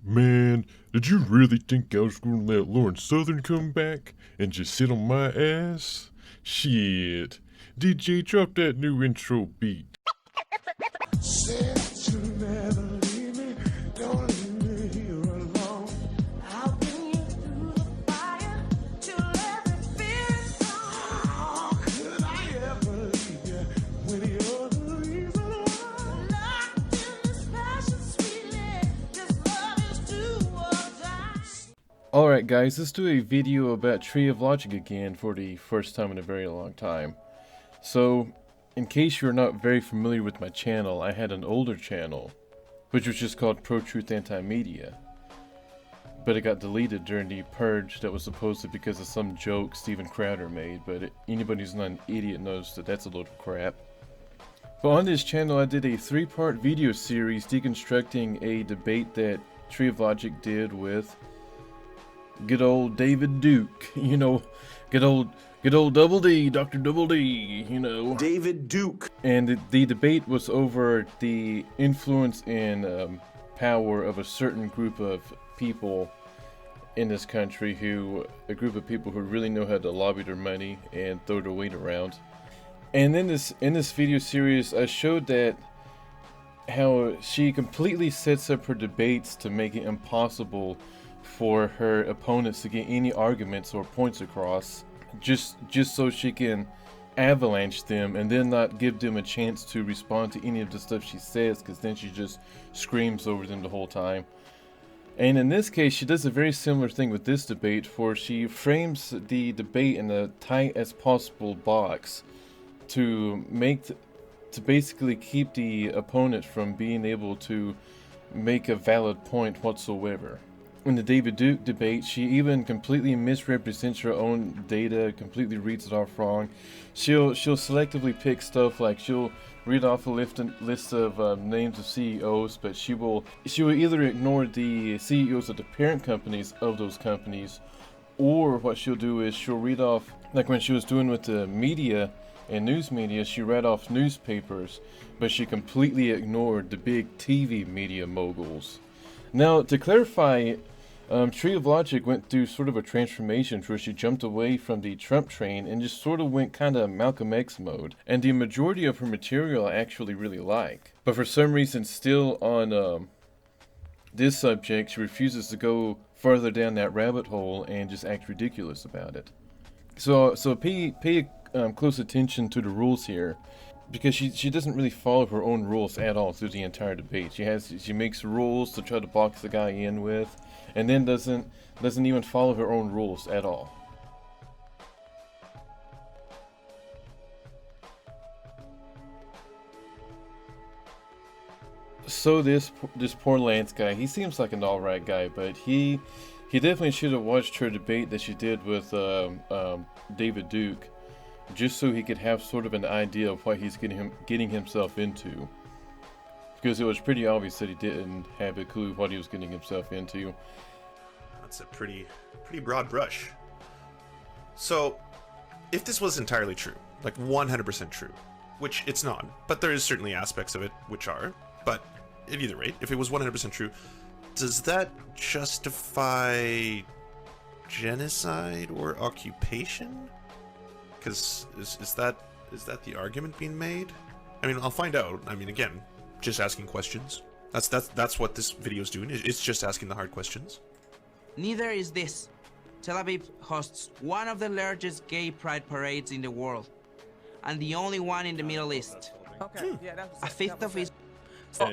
Man, did you really think I was gonna let Lauren Southern come back and just sit on my ass? Shit. DJ, drop that new intro beat. Said you'll never leave me, don't leave me here alone. I'll bring you through the fire till every fear is gone. How could I ever leave you when you're the reason why? Locked in this passion, sweetly, this love is do or die. Alright guys, let's do a video about Tree of Logic again for the first time in a very long time. So, in case you're not very familiar with my channel, I had an older channel, which was just called Pro Truth Anti-Media. But it got deleted during the purge that was supposed to be because of some joke Steven Crowder made, but anybody who's not an idiot knows that that's a load of crap. But on this channel I did a 3-part video series deconstructing a debate that Tree of Logic did with good old David Duke, you know, good old Double D, Dr. Double D, you know. David Duke. And the debate was over the influence and power of a certain group of people in this country a group of people who really know how to lobby their money and throw their weight around. And in this video series, I showed that how she completely sets up her debates to make it impossible for her opponents to get any arguments or points across, just so she can avalanche them and then not give them a chance to respond to any of the stuff she says, because then she just screams over them the whole time. And in this case, she does a very similar thing with this debate, for she frames the debate in a tight as possible box to basically keep the opponent from being able to make a valid point whatsoever. In the David Duke debate, she even completely misrepresents her own data, completely reads it off wrong. She'll selectively pick stuff like she'll read off a list of names of CEOs, but she will either ignore the CEOs of the parent companies of those companies, or what she'll do is she'll read off, like when she was doing with the media and news media, she read off newspapers, but she completely ignored the big TV media moguls. Now, to clarify, Tree of Logic went through sort of a transformation where she jumped away from the Trump train and just sort of went kind of Malcolm X mode. And the majority of her material I actually really like. But for some reason, still on this subject, she refuses to go further down that rabbit hole and just act ridiculous about it. So pay close attention to the rules here, because she doesn't really follow her own rules at all through the entire debate. She makes rules to try to box the guy in with, and then doesn't even follow her own rules at all. So this poor Lance guy, he seems like an alright guy, but he definitely should have watched her debate that she did with David Duke, just so he could have sort of an idea of what he's getting himself into. Because it was pretty obvious that he didn't have a clue what he was getting himself into. That's a pretty broad brush. So, if this was entirely true, like 100% true, which it's not, but there is certainly aspects of it which are, but at either rate, if it was 100% true, does that justify genocide or occupation? Because is that the argument being made? I mean, I'll find out. I mean, again, just asking questions. That's what this video is doing. It's just asking the hard questions. Neither is this. Tel Aviv hosts one of the largest gay pride parades in the world, and the only one in the Middle East. Okay, yeah, that's A fifth of its So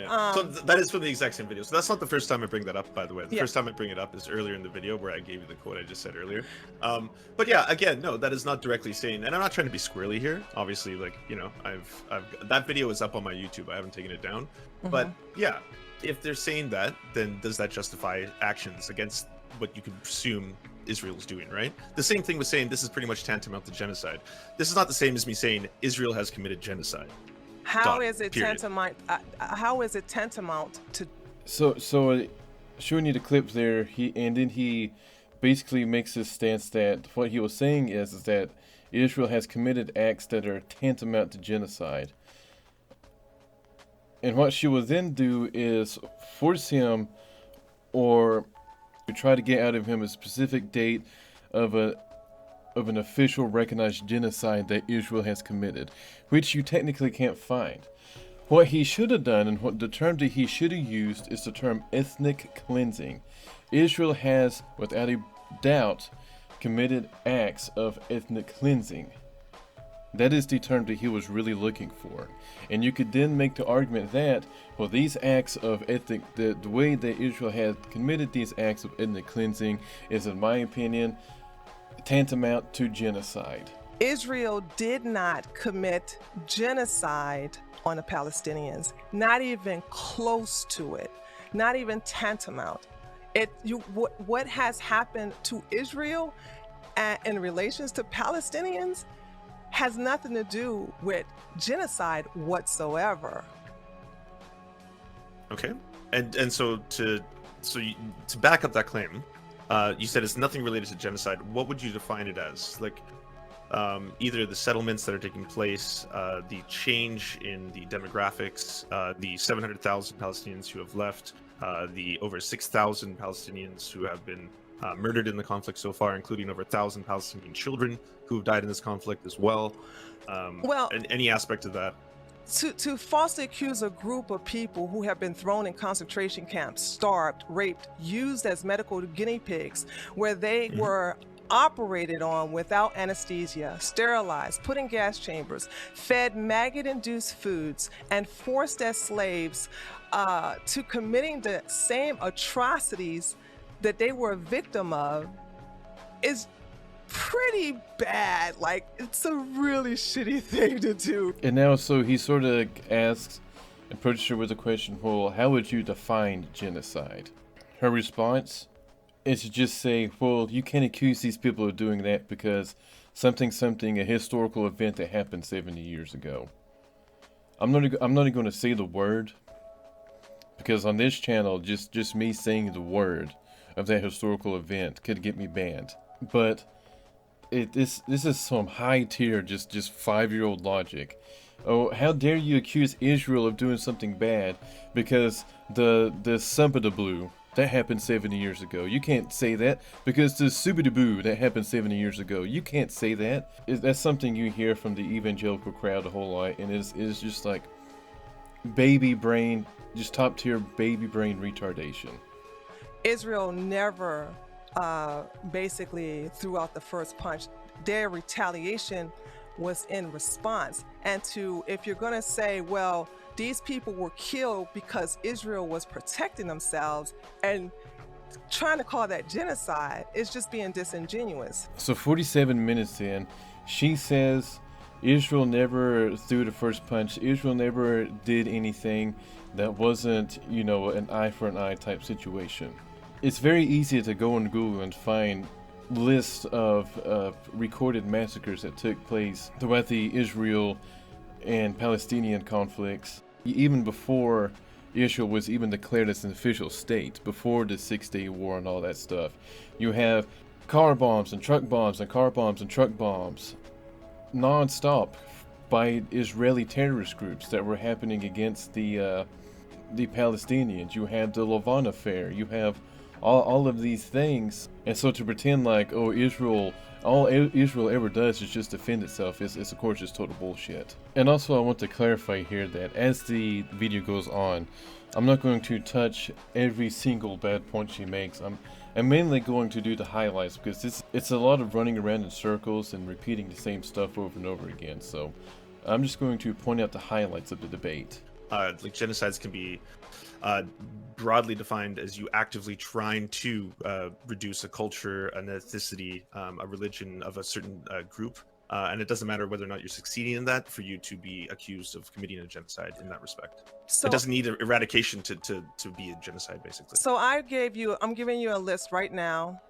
that is from the exact same video. So that's not the first time I bring that up, by the way. The Yeah. first time I bring it up is earlier in the video where I gave you the quote I just said earlier. But yeah, again, no, that is not directly saying, and I'm not trying to be squirrely here. Obviously, like, you know, I've that video is up on my YouTube. I haven't taken it down. But yeah, if they're saying that, then does that justify actions against what you could presume Israel's doing, right? The same thing with saying this is pretty much tantamount to genocide. This is not the same as me saying Israel has committed genocide. How is it Period. tantamount? How is it tantamount to? So showing you the clip there, he basically makes his stance that what he was saying is that Israel has committed acts that are tantamount to genocide. And what she will then do is force him or try to get out of him a specific date of an official recognized genocide that Israel has committed, which you technically can't find. What he should have done, and what the term that he should have used, is the term ethnic cleansing. Israel has, without a doubt, committed acts of ethnic cleansing. That is the term that he was really looking for. And you could then make the argument that, well, these acts of ethnic, the way that Israel had committed these acts of ethnic cleansing is, in my opinion, tantamount to genocide. Israel did not commit genocide on the Palestinians, not even close to it, not even tantamount. What has happened to Israel in relations to Palestinians has nothing to do with genocide whatsoever. Okay, and so to back up that claim, you said it's nothing related to genocide. What would you define it as? Like, either the settlements that are taking place, the change in the demographics, the 700,000 Palestinians who have left, the over 6,000 Palestinians who have been murdered in the conflict so far, including over 1,000 Palestinian children who have died in this conflict as well. And any aspect of that. To falsely accuse a group of people who have been thrown in concentration camps, starved, raped, used as medical guinea pigs, where they were operated on without anesthesia, sterilized, put in gas chambers, fed maggot-induced foods, and forced as slaves to committing the same atrocities that they were a victim of is pretty bad. Like, it's a really shitty thing to do. And now, so he sort of approached her with the question, well, how would you define genocide? Her response is to just say, well, you can't accuse these people of doing that because something, a historical event that happened 70 years ago. I'm not even going to say the word, because on this channel, just me saying the word of that historical event could get me banned. But this is some high tier, just 5-year-old logic. Oh, how dare you accuse Israel of doing something bad because the Sumpita Blue that happened 70 years ago. You can't say that because the Subidaboo that happened 70 years ago. You can't say that. That's something you hear from the evangelical crowd a whole lot, and it's just like baby brain, just top tier baby brain retardation. Israel never basically threw out the first punch. Their retaliation was in response. And if you're going to say, well, these people were killed because Israel was protecting themselves, and trying to call that genocide is just being disingenuous. So 47 minutes in, she says Israel never threw the first punch. Israel never did anything that wasn't, an eye for an eye type situation. It's very easy to go on Google and find lists of recorded massacres that took place throughout the Israel and Palestinian conflicts, even before Israel was even declared as an official state, before the 6-Day War and all that stuff. You have car bombs and truck bombs and car bombs and truck bombs non-stop by Israeli terrorist groups that were happening against the Palestinians. You have the Lavon affair. You have all of these things, and so to pretend like, oh, all Israel ever does is just defend itself is of course just total bullshit. And also I want to clarify here that as the video goes on, I'm not going to touch every single bad point she makes. I'm mainly going to do the highlights because it's a lot of running around in circles and repeating the same stuff over and over again. So I'm just going to point out the highlights of the debate. Like genocides can be broadly defined as you actively trying to reduce a culture, an ethnicity, a religion of a certain group. And it doesn't matter whether or not you're succeeding in that for you to be accused of committing a genocide in that respect. So it doesn't need eradication to be a genocide, basically. So I'm giving you a list right now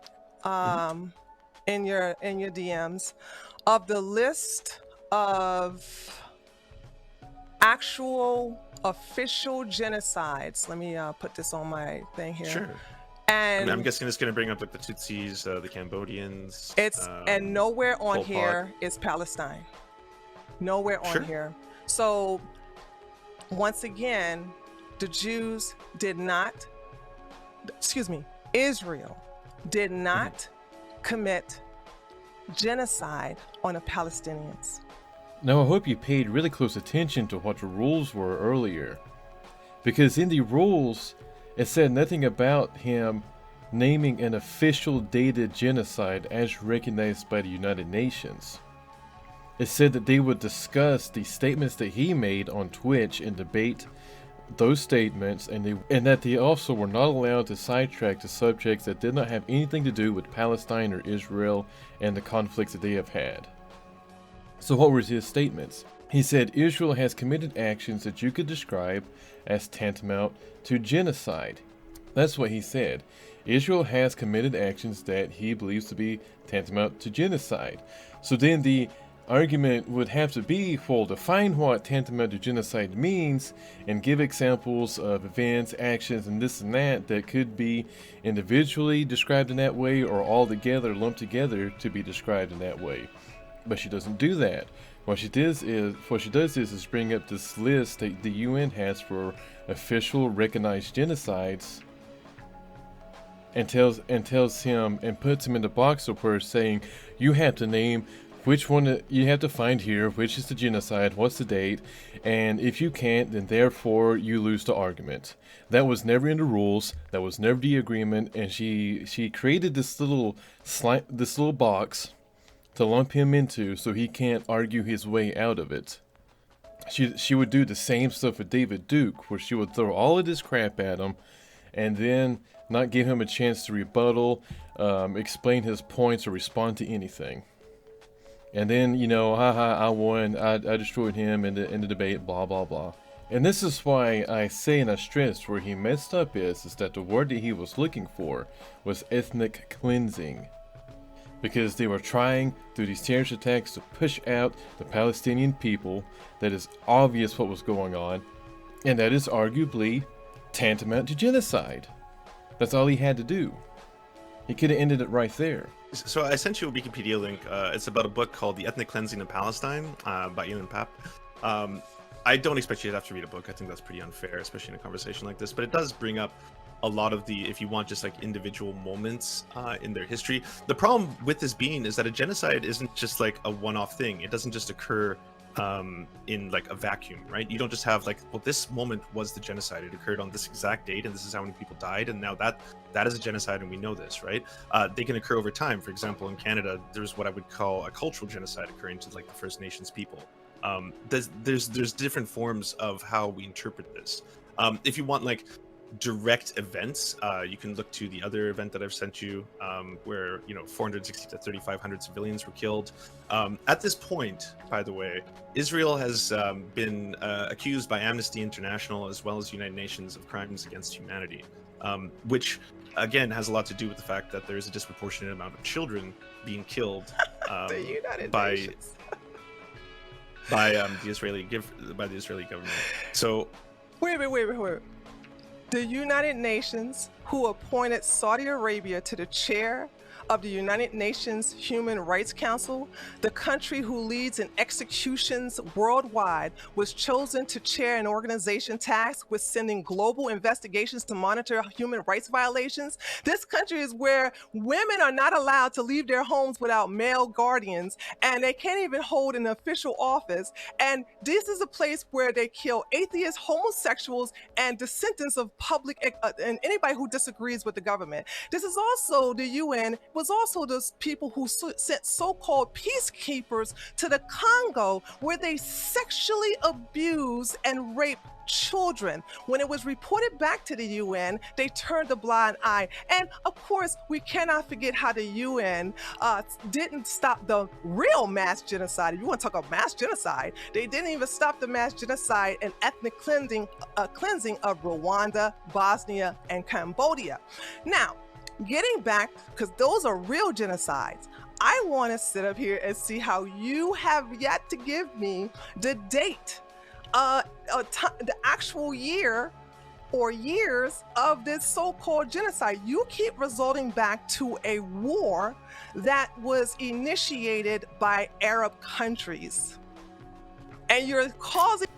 in your DMs of the list of actual official genocides. Let me put this on my thing here. Sure. And I'm guessing it's going to bring up like the Tutsis, the Cambodians. And nowhere on Pol here Pot. is Palestine. Nowhere on Sure. here. So once again, the Jews did not. Israel did not commit genocide on the Palestinians. Now, I hope you paid really close attention to what the rules were earlier, because in the rules, it said nothing about him naming an official dated genocide as recognized by the United Nations. It said that they would discuss the statements that he made on Twitch and debate those statements, and that they also were not allowed to sidetrack to subjects that did not have anything to do with Palestine or Israel and the conflicts that they have had. So what were his statements? He said Israel has committed actions that you could describe as tantamount to genocide. That's what he said. Israel has committed actions that he believes to be tantamount to genocide. So then the argument would have to be, well, define what tantamount to genocide means and give examples of events, actions, and this and that that could be individually described in that way or all together, lumped together to be described in that way. But she doesn't do that. What she does is bring up this list that the UN has for official recognized genocides and tells him and puts him in the box of words saying, you have to name which one you have to find here, which is the genocide, what's the date, and if you can't, then therefore you lose the argument. That was never in the rules, that was never the agreement, and she created this little box to lump him into so he can't argue his way out of it. She would do the same stuff with David Duke, where she would throw all of this crap at him and then not give him a chance to rebuttal, explain his points, or respond to anything. And then, I won, I destroyed him in the debate, blah, blah, blah. And this is why I say and I stress where he messed up is that the word that he was looking for was ethnic cleansing. Because they were trying, through these terrorist attacks, to push out the Palestinian people. That is obvious what was going on. And that is arguably tantamount to genocide. That's all he had to do. He could have ended it right there. So I sent you a Wikipedia link. It's about a book called The Ethnic Cleansing in Palestine by Ian Papp. I don't expect you to have to read a book. I think that's pretty unfair, especially in a conversation like this. But it does bring up a lot of the, if you want, just like individual moments in their history. The problem with this being is that a genocide isn't just like a one-off thing. It doesn't just occur in like a vacuum, right? You don't just have like, well, this moment was the genocide. It occurred on this exact date, and this is how many people died, and now that is a genocide, and we know this, right? They can occur over time. For example, in Canada, there's what I would call a cultural genocide occurring to like the First Nations people. There's different forms of how we interpret this. If you want like direct events, you can look to the other event that I've sent you, where 460 to 3,500 civilians were killed. At this point, by the way, Israel has been accused by Amnesty International as well as the United Nations of crimes against humanity, which again has a lot to do with the fact that there is a disproportionate amount of children being killed The United by Nations. by the Israeli government. So Wait. The United Nations, who appointed Saudi Arabia to the chair of the United Nations Human Rights Council, the country who leads in executions worldwide, was chosen to chair an organization tasked with sending global investigations to monitor human rights violations. This country is where women are not allowed to leave their homes without male guardians, and they can't even hold an official office. And this is a place where they kill atheists, homosexuals, and dissenters of public, and anybody who disagrees with the government. This is also the UN, was also those people who sent so-called peacekeepers to the Congo, where they sexually abuse and rape children. When it was reported back to the UN, they turned a blind eye. And of course, we cannot forget how the UN didn't stop the real mass genocide. If you want to talk about mass genocide, they didn't even stop the mass genocide and ethnic cleansing of Rwanda, Bosnia, and Cambodia. Now, getting back, because those are real genocides, I want to sit up here and see how you have yet to give me the date, the actual year or years of this so-called genocide. You keep resorting back to a war that was initiated by Arab countries, and you're causing.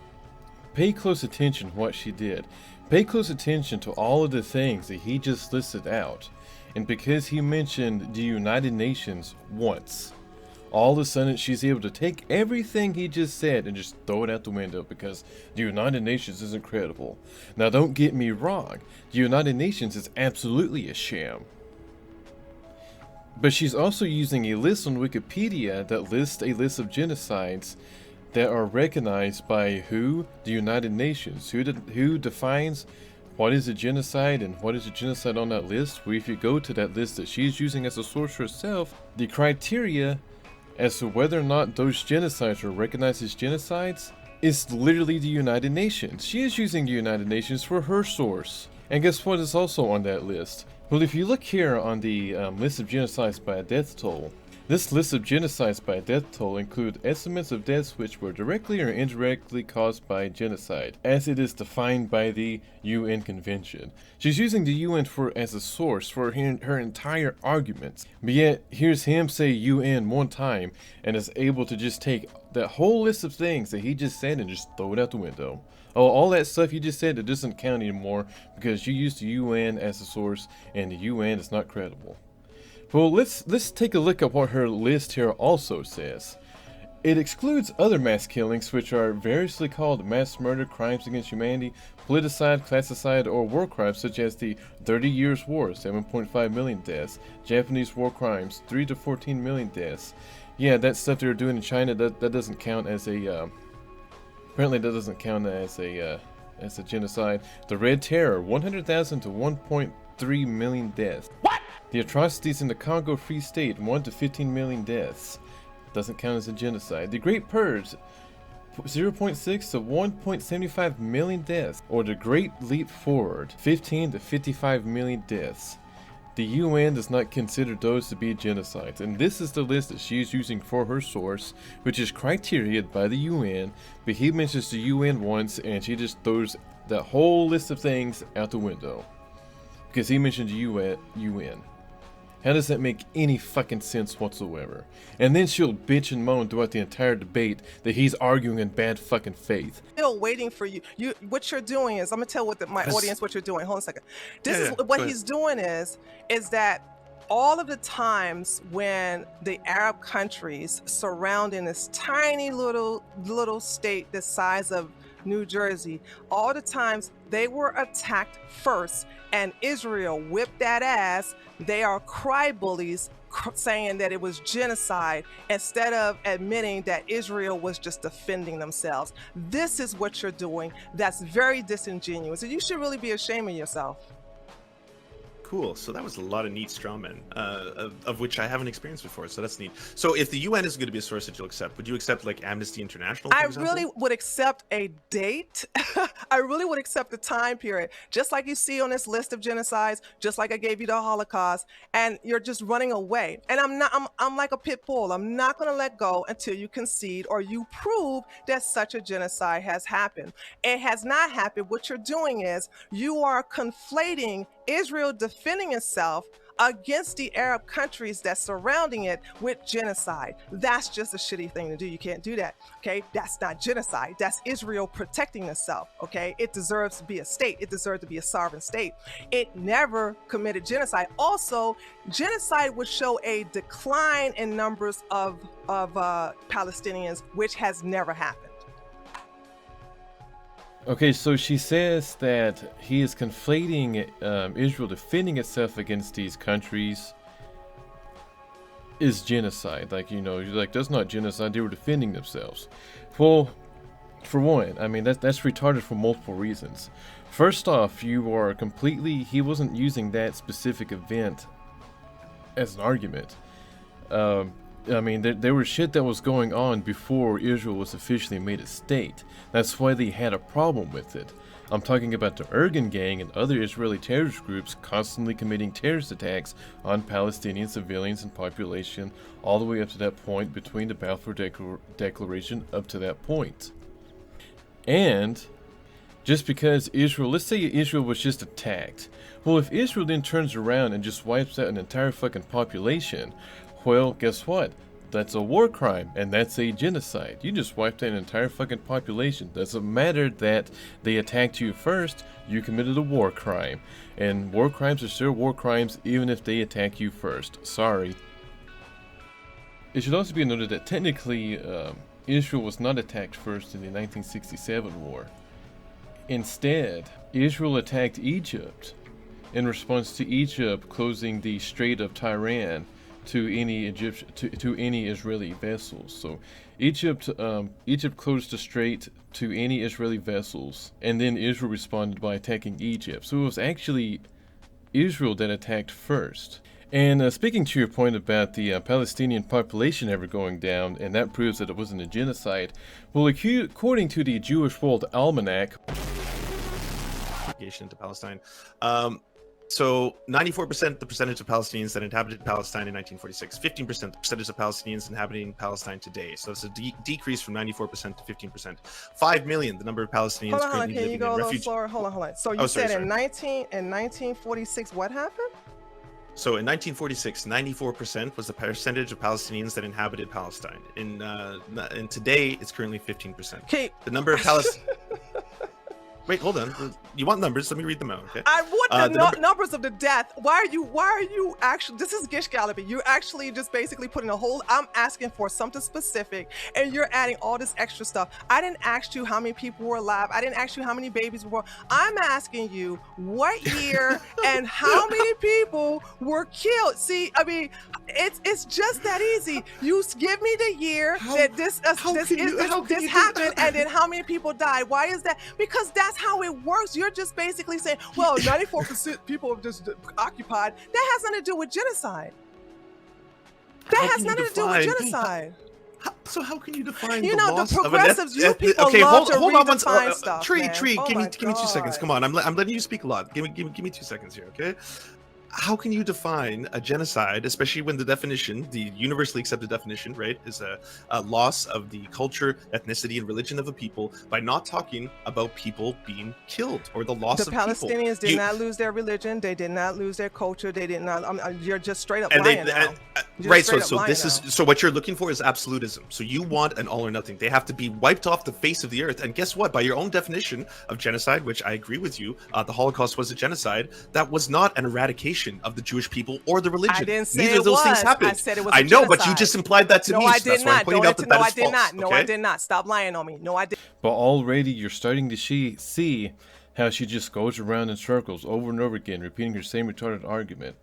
Pay close attention to what she did. Pay close attention to all of the things that he just listed out. And because he mentioned the United Nations once, all of a sudden she's able to take everything he just said and just throw it out the window because the United Nations isn't credible. Now don't get me wrong, the United Nations is absolutely a sham. But she's also using a list on Wikipedia that lists a list of genocides that are recognized by who? The United Nations. Who defines what is a genocide and what is a genocide on that list? Well, if you go to that list that she's using as a source herself, the criteria as to whether or not those genocides are recognized as genocides is literally the United Nations. She is using the United Nations for her source. And guess what is also on that list? Well, if you look here on the list of genocides by death toll, this list of genocides by death toll include estimates of deaths which were directly or indirectly caused by genocide, as it is defined by the UN Convention. She's using the UN as a source for her entire arguments, but yet here's him say UN one time and is able to just take that whole list of things that he just said and just throw it out the window. Oh, all that stuff you just said, it doesn't count anymore because you used the UN as a source and the UN is not credible. Well, let's take a look at what her list here also says. It excludes other mass killings which are variously called mass murder, crimes against humanity, politicide, classicide, or war crimes such as the 30 Years' War, 7.5 million deaths, Japanese war crimes, 3 to 14 million deaths. Yeah, that stuff they're doing in China, that doesn't count as a, apparently that doesn't count as a genocide. The Red Terror, 100,000 to 1.3 million deaths. What? The atrocities in the Congo Free State, 1 to 15 million deaths. Doesn't count as a genocide. The Great Purge, 0.6 to 1.75 million deaths. Or the Great Leap Forward, 15 to 55 million deaths. The UN does not consider those to be genocides, and this is the list that she is using for her source, which is criteriaed by the UN, but he mentions the UN once and she just throws that whole list of things out the window. Because he mentioned the UN. How does that make any fucking sense whatsoever? And then she'll bitch and moan throughout the entire debate that he's arguing in bad fucking faith. Still waiting for you. What you're doing is, I'm gonna tell my audience what you're doing. Hold on a second. This is what he's doing is that all of the times when the Arab countries surrounding this tiny little state the size of New Jersey, all the times they were attacked first and Israel whipped that ass. They are cry bullies saying that it was genocide instead of admitting that Israel was just defending themselves. This is what you're doing. That's very disingenuous, and you should really be ashamed of yourself. Cool. So that was a lot of neat strawmen, of which I haven't experienced before. So that's neat. So if the UN is going to be a source that you'll accept, would you accept like Amnesty International? For example? Really would accept a date. I really would accept the time period, just like you see on this list of genocides, just like I gave you the Holocaust, and you're just running away. And I'm like a pit bull. I'm not going to let go until you concede or you prove that such a genocide has happened. It has not happened. What you're doing is you are conflating Israel defending itself against the Arab countries that's surrounding it with genocide. That's just a shitty thing to do. You can't do that, okay? That's not genocide. That's Israel protecting itself, okay? It deserves to be a state. It deserves to be a sovereign state. It never committed genocide. Also, genocide would show a decline in numbers of Palestinians, which has never happened. Okay, so she says that he is conflating Israel defending itself against these countries is genocide. Like, you know, like that's not genocide, they were defending themselves. Well, for one, I mean, that's retarded for multiple reasons. First off, he wasn't using that specific event as an argument. I mean, there was shit that was going on before Israel was officially made a state. That's why they had a problem with it. I'm talking about the Ergun gang and other Israeli terrorist groups constantly committing terrorist attacks on Palestinian civilians and population all the way up to that point between the Balfour Declaration up to that point. And just because Israel, let's say Israel was just attacked. Well, if Israel then turns around and just wipes out an entire fucking population, well, guess what? That's a war crime, and that's a genocide. You just wiped out an entire fucking population. Doesn't matter that they attacked you first, you committed a war crime. And war crimes are still war crimes even if they attack you first. Sorry. It should also be noted that technically, Israel was not attacked first in the 1967 war. Instead, Israel attacked Egypt in response to Egypt closing the Strait of Tiran to any Israeli vessels. So Egypt closed the strait to any Israeli vessels, and then Israel responded by attacking Egypt. So it was actually Israel that attacked first. And speaking to your point about the Palestinian population ever going down, and that proves that it wasn't a genocide, well, according to the Jewish World Almanac, Into Palestine. So 94% the percentage of Palestinians that inhabited Palestine in 1946, 15% the percentage of Palestinians inhabiting Palestine today. So it's a decrease from 94% to 15%. 5 million, the number of Palestinians Hold on, currently can you living go a in little refuge. slower? Hold on. So you said in 1946, what happened? So in 1946, 94% was the percentage of Palestinians that inhabited Palestine. And today, it's currently 15%. Okay. The number of Palestinians. Wait, hold on. You want numbers? Let me read them out, okay? I want the numbers of the death. Why are you actually, this is Gish Gallopy. You're actually just basically putting a whole, I'm asking for something specific and you're adding all this extra stuff. I didn't ask you how many people were alive. I didn't ask you how many babies were born. I'm asking you what year and how many people were killed. See, I mean, it's just that easy. You give me the year that this happened and then how many people died. Why is that? Because that's how it works. You're just basically saying, well, 94% people have just occupied. That has nothing to do with genocide. That has nothing to do with genocide. So how can you define you the know, loss the progressives, of you people okay, love hold to on redefine stuff, Tree, man. Tree, Oh give me my 2 seconds. God. Come on, I'm letting you speak a lot. Give me 2 seconds here, okay? How can you define a genocide, especially when the definition, the universally accepted definition, right, is a loss of the culture, ethnicity, and religion of a people by not talking about people being killed or the loss The of people? Palestinians did not lose their religion. They did not lose their culture. They did not. You're just straight up lying now. Right. So what you're looking for is absolutism. So you want an all or nothing. They have to be wiped off the face of the earth. And guess what? By your own definition of genocide, which I agree with you, the Holocaust was a genocide. That was not an eradication of the Jewish people or the religion. I didn't say Neither of those things happened. I said it was. I know, but you just implied that to me. No, I So did that's why I'm not. pointing out that No, that I is did false, not. No, okay? I did not. Stop lying on me. No, I did. but already you're starting to see how she just goes around in circles over and over again, repeating her same retarded argument.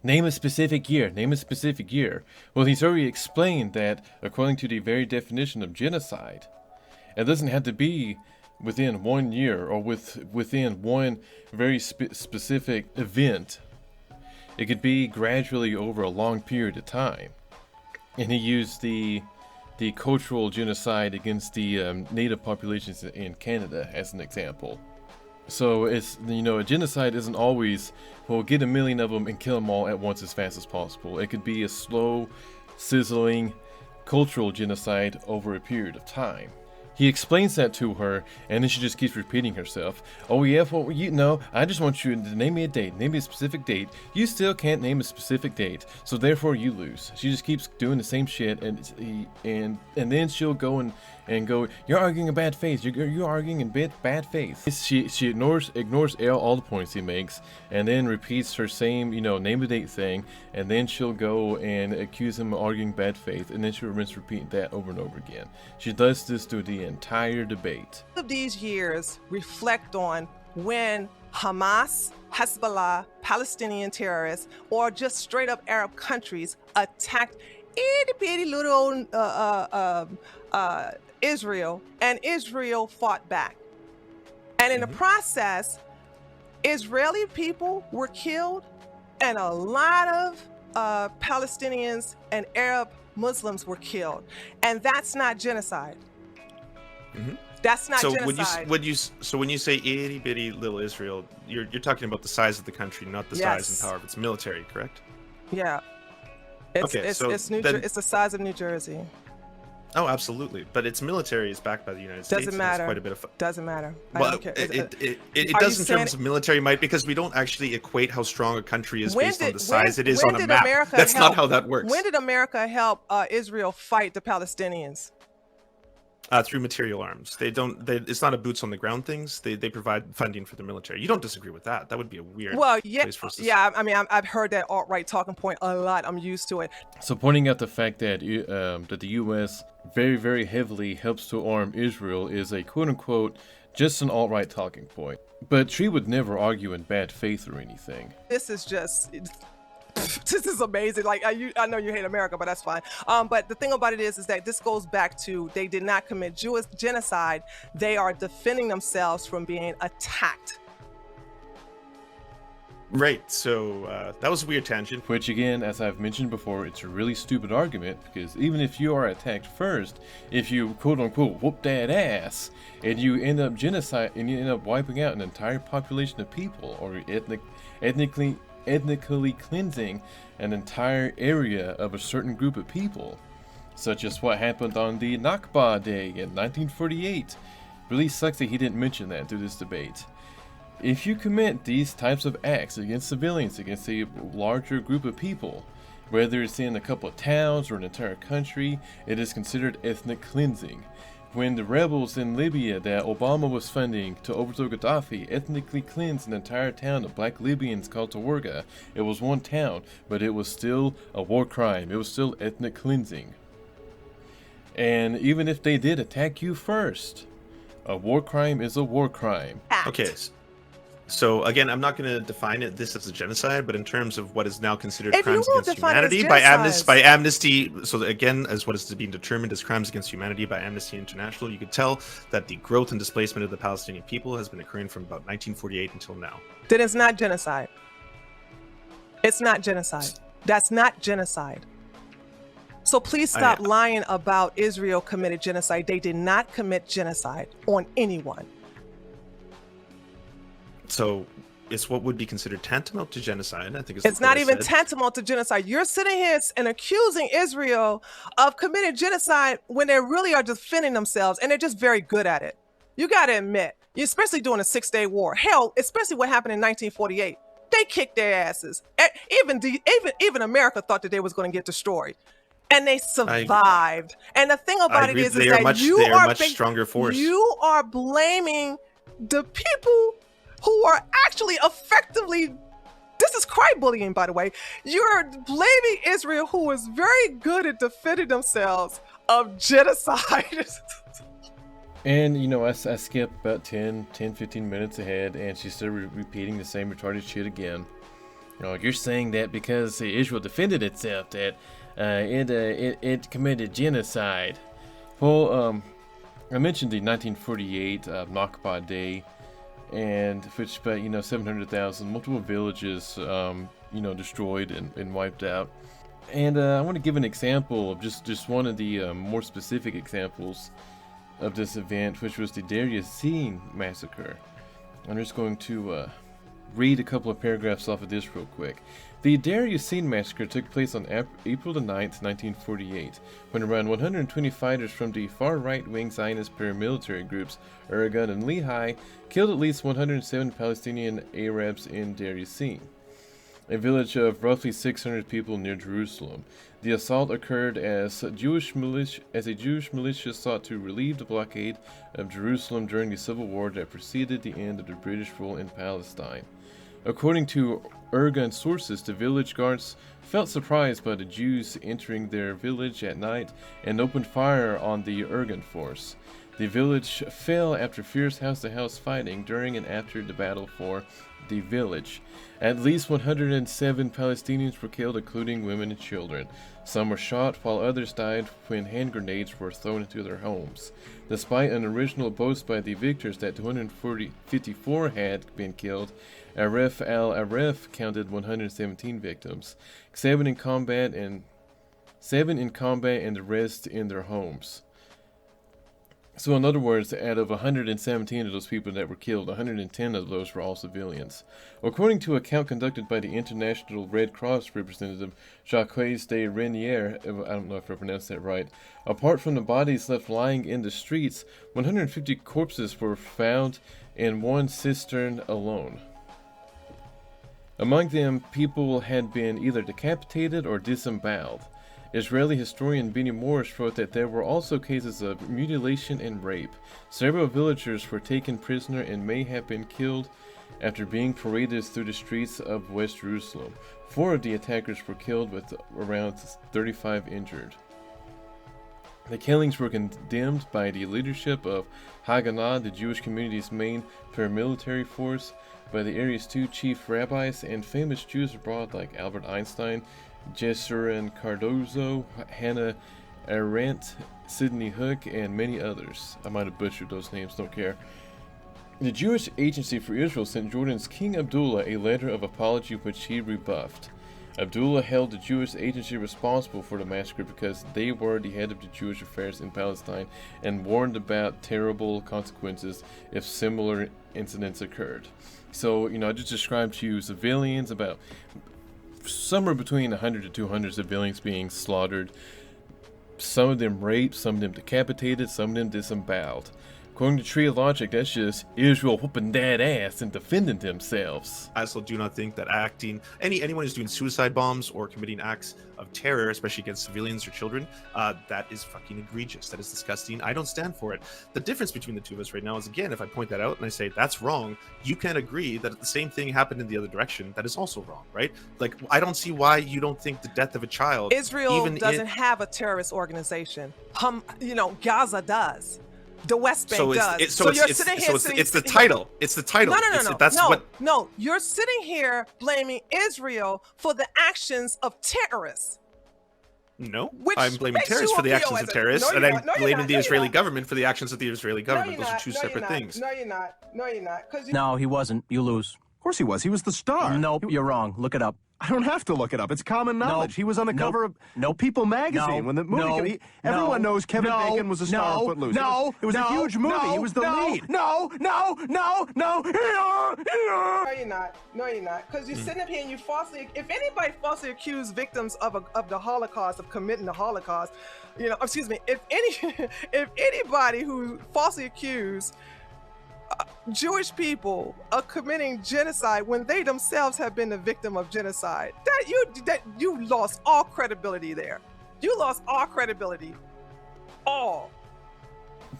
Name a specific year. Name a specific year. Well, he's already explained that according to the very definition of genocide, it doesn't have to be within 1 year or within one very specific event. It could be gradually over a long period of time. And he used the cultural genocide against the native populations in Canada as an example. So it's, a genocide isn't always, well, get 1 million of them and kill them all at once as fast as possible. It could be a slow, sizzling cultural genocide over a period of time. He explains that to her, and then she just keeps repeating herself. Oh yeah, well, I just want you to name me a date. Name me a specific date. You still can't name a specific date, so therefore you lose. She just keeps doing the same shit, and then she'll go and go, you're arguing in bad faith. You're arguing in bad faith. She ignores all the points he makes, and then repeats her same, name a date thing, and then she'll go and accuse him of arguing bad faith, and then she'll rinse repeat that over and over again. She does this through the entire debate. All of these years reflect on when Hamas, Hezbollah, Palestinian terrorists, or just straight up Arab countries attacked itty bitty little Israel, and Israel fought back. And in the process, Israeli people were killed, and a lot of Palestinians and Arab Muslims were killed. And that's not genocide. That's not genocide. When you say itty bitty little Israel, you're talking about the size of the country, not the size and power of its military, correct? Yeah. It's the size of New Jersey. Oh, absolutely. But its military is backed by the United States. Doesn't and has matter. quite a bit of. Doesn't matter. I Well, don't care. it Are does you in saying terms of military might, because we don't actually equate how strong a country is based on the size it is when on a did map. America That's help, not how that works. When did America help Israel fight the Palestinians? Through material arms. It's not a boots on the ground things. They provide funding for the military. You don't disagree with that? That would be a weird Well, yeah, place for us to yeah. I mean, I've heard that alt-right talking point a lot. I'm used to it. So pointing out the fact that that the U.S. very, very heavily helps to arm Israel is a quote-unquote just an alt-right talking point. But she would never argue in bad faith or anything. This is just. This is amazing. Like I know you hate America, but that's fine. But the thing about it is that this goes back to they did not commit Jewish genocide. They are defending themselves from being attacked. Right. So that was a weird tangent. Which again, as I've mentioned before, it's a really stupid argument, because even if you are attacked first, if you quote-unquote whoop that ass, and you end up genocide, and you end up wiping out an entire population of people, or ethnically cleansing an entire area of a certain group of people, such as what happened on the Nakba Day in 1948. Really sucks that he didn't mention that through this debate. If you commit these types of acts against civilians, against a larger group of people, whether it's in a couple of towns or an entire country, it is considered ethnic cleansing. When the rebels in Libya that Obama was funding to overthrow Gaddafi ethnically cleansed an entire town of black Libyans called Tawarga, it was one town, but it was still a war crime. It was still ethnic cleansing. And even if they did attack you first, a war crime is a war crime. Okay. So again, I'm not going to define this as a genocide, but in terms of what is now considered If you crimes will against define it as humanity by genocides. Amnesty, so again, as what is being determined as crimes against humanity by Amnesty International, you could tell that the growth and displacement of the Palestinian people has been occurring from about 1948 until now. Then it's not genocide. It's not genocide. That's not genocide. So please stop lying about Israel committed genocide. They did not commit genocide on anyone. So it's what would be considered tantamount to genocide. I think It's not even tantamount to genocide. You're sitting here and accusing Israel of committing genocide when they really are defending themselves, and they're just very good at it. You got to admit, especially during a 6-day war. Hell, especially what happened in 1948. They kicked their asses. Even America thought that they was going to get destroyed. And they survived. And the thing about it is that you are much stronger force. You are blaming the people who are actually effectively, this is cry bullying, by the way. You're blaming Israel, who is very good at defending themselves, of genocide. And, you know, I skipped about 15 minutes ahead, and she's still repeating the same retarded shit again. You know, you're saying that because Israel defended itself, that it committed genocide. Well, I mentioned the 1948 Nakba Day, and which, but you know, 700,000, multiple villages, you know, destroyed and wiped out. And I want to give an example of just one of the more specific examples of this event, which was the Deir Yassin massacre. I'm just going to read a couple of paragraphs off of this real quick. The Deir Yassin massacre took place on April the 9th, 1948, when around 120 fighters from the far right-wing Zionist paramilitary groups Irgun and Lehi killed at least 107 Palestinian Arabs in Deir Yassin, a village of roughly 600 people near Jerusalem. The assault occurred as a Jewish militia sought to relieve the blockade of Jerusalem during the civil war that preceded the end of the British rule in Palestine. According to Irgun sources, the village guards felt surprised by the Jews entering their village at night and opened fire on the Irgun force. The village fell after fierce house-to-house fighting during and after the battle for the village. At least 107 Palestinians were killed, including women and children. Some were shot, while others died when hand grenades were thrown into their homes. Despite an original boast by the victors that 254 had been killed, Aref al-Aref counted 117 victims, 7 in combat and the rest in their homes. So in other words, out of 117 of those people that were killed, 110 of those were all civilians. According to a count conducted by the International Red Cross representative Jacques de Renier, I don't know if I pronounced that right, apart from the bodies left lying in the streets, 150 corpses were found in one cistern alone. Among them, people had been either decapitated or disemboweled. Israeli historian Benny Morris wrote that there were also cases of mutilation and rape. Several villagers were taken prisoner and may have been killed after being paraded through the streets of West Jerusalem. 4 of the attackers were killed with around 35 injured. The killings were condemned by the leadership of Haganah, the Jewish community's main paramilitary force, by the area's 2 chief rabbis, and famous Jews abroad like Albert Einstein, Jesurin Cardozo, Hannah Arendt, Sidney Hook, and many others. I might have butchered those names, don't care. The Jewish Agency for Israel sent Jordan's King Abdullah a letter of apology which he rebuffed. Abdullah held the Jewish Agency responsible for the massacre because they were the head of the Jewish affairs in Palestine and warned about terrible consequences if similar incidents occurred. So, I just described to you civilians, about somewhere between 100 to 200 civilians being slaughtered. Some of them raped, some of them decapitated, some of them disemboweled. According to Tree of Logic, that's just Israel whooping that ass and defending themselves. I also do not think that anyone who's doing suicide bombs or committing acts of terror, especially against civilians or children, that is fucking egregious. That is disgusting. I don't stand for it. The difference between the two of us right now is, again, if I point that out and I say that's wrong, you can agree that the same thing happened in the other direction. That is also wrong, right? Like, I don't see why you don't think the death of a child. Israel doesn't have a terrorist organization. Gaza does. The West Bank does. It's the title. It's the title. No. You're sitting here blaming Israel for the actions of terrorists. No, I'm blaming terrorists for the actions of terrorists, and I'm blaming the Israeli government for the actions of the Israeli government. Those are two separate things. No, you're not. No, he wasn't. You lose. Of course he was. He was the star. Nope, you're wrong. Look it up. I don't have to look it up. It's common knowledge. He was on the cover of People magazine when the movie. Everyone knows Kevin Bacon was a star of Footloose. It was a huge movie. He was the lead. No, you're not. Because you're sitting up here and you if anybody falsely accused victims of the Holocaust, of committing the Holocaust, if anybody who falsely accused Jewish people of committing genocide when they themselves have been the victim of genocide, that you lost all credibility there. You lost all credibility. All.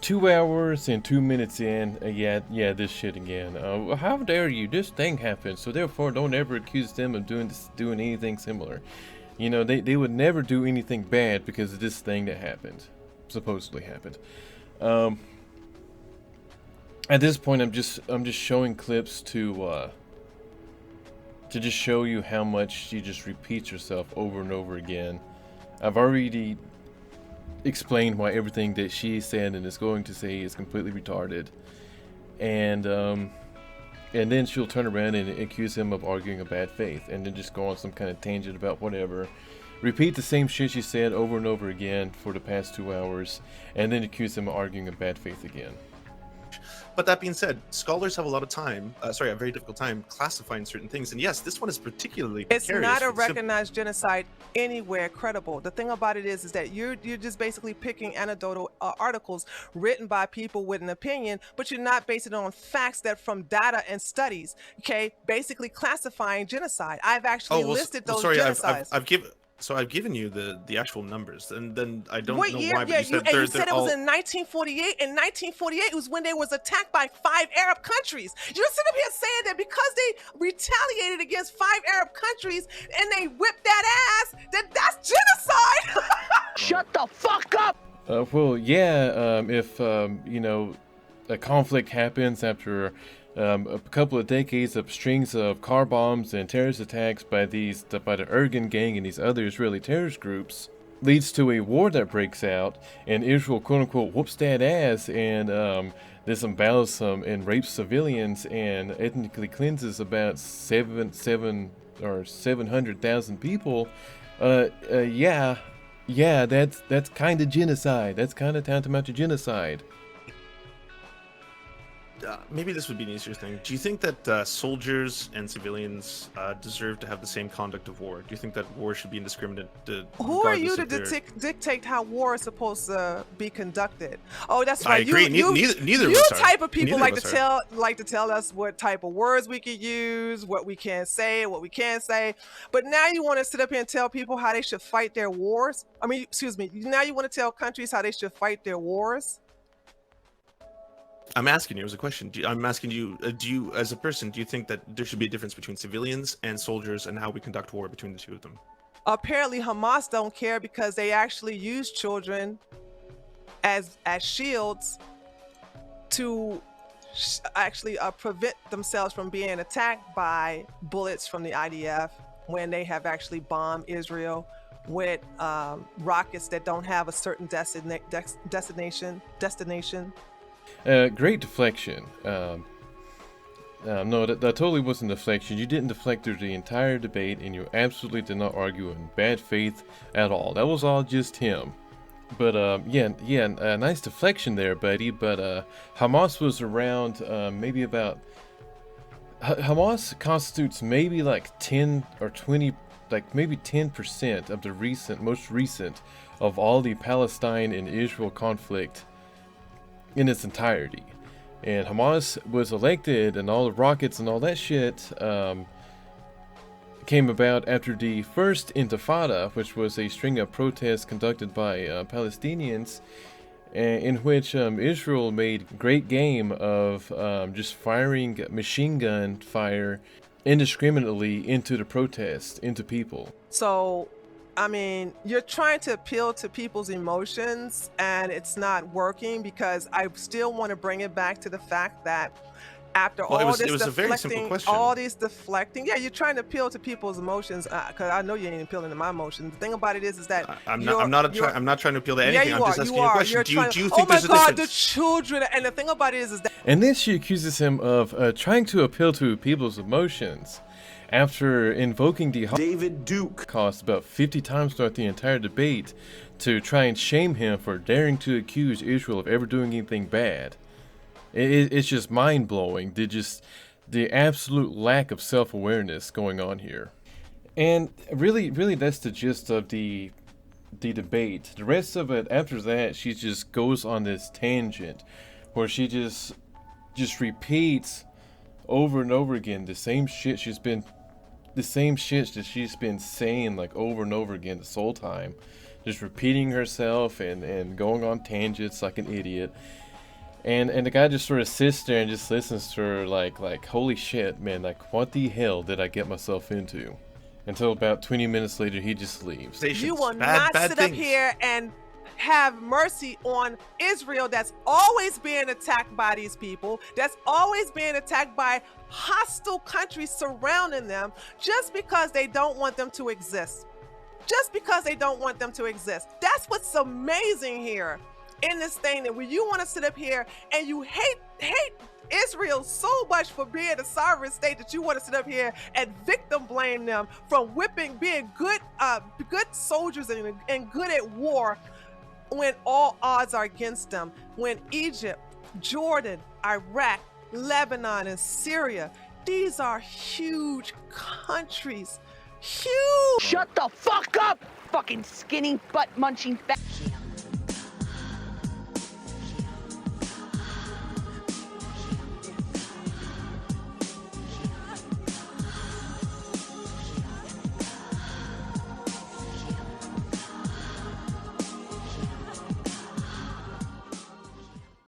2 hours and 2 minutes in, this shit again. How dare you? This thing happened, so therefore don't ever accuse them of doing anything similar. They would never do anything bad because of this thing that happened, supposedly happened. At this point, I'm just showing clips to just show you how much she just repeats herself over and over again. I've already explained why everything that she said and is going to say is completely retarded, and then she'll turn around and accuse him of arguing a bad faith, and then just go on some kind of tangent about whatever. Repeat the same shit she said over and over again for the past 2 hours, and then accuse him of arguing a bad faith again. But that being said, scholars have a very difficult time classifying certain things. And yes, this one is particularly precarious. It's not a recognized genocide anywhere credible. The thing about it is that you're just basically picking anecdotal articles written by people with an opinion, but you're not basing it on facts that from data and studies. Okay, basically classifying genocide. I've actually listed those genocides. I've given you the actual numbers, and then I don't know why. But you said it was in 1948. In 1948, it was when they was attacked by 5 Arab countries. You're sitting up here saying that because they retaliated against 5 Arab countries and they whipped that ass, that's genocide. Shut the fuck up. If a conflict happens after a couple of decades of strings of car bombs and terrorist attacks by the Ergen gang and these other Israeli terrorist groups, leads to a war that breaks out, and Israel quote-unquote whoops that ass and disembowels some and rapes civilians and ethnically cleanses about 700,000 people. That's kind of genocide. That's kind of tantamount to genocide. maybe this would be an easier thing. Do you think that soldiers and civilians deserve to have the same conduct of war? Do you think that war should be indiscriminate? Who are you to dictate how war is supposed to be conducted? Oh, that's right. I agree. Neither of us are. Type of people Neither like to tell us what type of words we could use, what we can say, what we can't say. But now you want to sit up here and tell people how they should fight their wars? I mean, excuse me. Now you want to tell countries how they should fight their wars? I'm asking you as a question. I'm asking you, do you, as a person, do you think that there should be a difference between civilians and soldiers and how we conduct war between the two of them? Apparently Hamas don't care because they actually use children as shields to actually prevent themselves from being attacked by bullets from the IDF when they have actually bombed Israel with rockets that don't have a certain destination. Great deflection. No, that totally wasn't deflection. You didn't deflect through the entire debate, and you absolutely did not argue in bad faith at all. That was all just him. But nice deflection there, buddy. But Hamas was around maybe about. Hamas constitutes maybe like 10 or 20, like maybe 10% of the most recent of all the Palestine and Israel conflict in its entirety. And Hamas was elected, and all the rockets and all that shit came about after the first Intifada, which was a string of protests conducted by Palestinians, in which Israel made great game of just firing machine gun fire indiscriminately into the protests, into people. So, I mean, you're trying to appeal to people's emotions and it's not working, because I still want to bring it back to the fact that after all this deflecting, yeah, you're trying to appeal to people's emotions, because I know you ain't appealing to my emotions. The thing about it is that I'm not trying to appeal to anything. Yeah, I'm just asking you a question. Do you think there's a difference? Oh my God, the children! And the thing about it is that. And then she accuses him of trying to appeal to people's emotions, after invoking the David Duke Holocaust about 50 times throughout the entire debate to try and shame him for daring to accuse Israel of ever doing anything bad. It's just mind-blowing, the absolute lack of self-awareness going on here. And really that's the gist of the debate. The rest of it, after that, she just goes on this tangent where she just repeats over and over again the same shit that she's been saying like over and over again this whole time, just repeating herself and going on tangents like an idiot. And the guy just sort of sits there and just listens to her like holy shit, man, like what the hell did I get myself into? Until about 20 minutes later he just leaves. You will not sit up here and have mercy on Israel that's always being attacked by these people, that's always being attacked by hostile countries surrounding them, just because they don't want them to exist. Just because they don't want them to exist. That's what's amazing here in this thing, that when you want to sit up here and you hate Israel so much for being a sovereign state, that you want to sit up here and victim blame them from being good soldiers and good at war, when all odds are against them, when Egypt, Jordan, Iraq, Lebanon, and Syria, these are huge countries. Huge! Shut the fuck up, fucking skinny butt munching fat.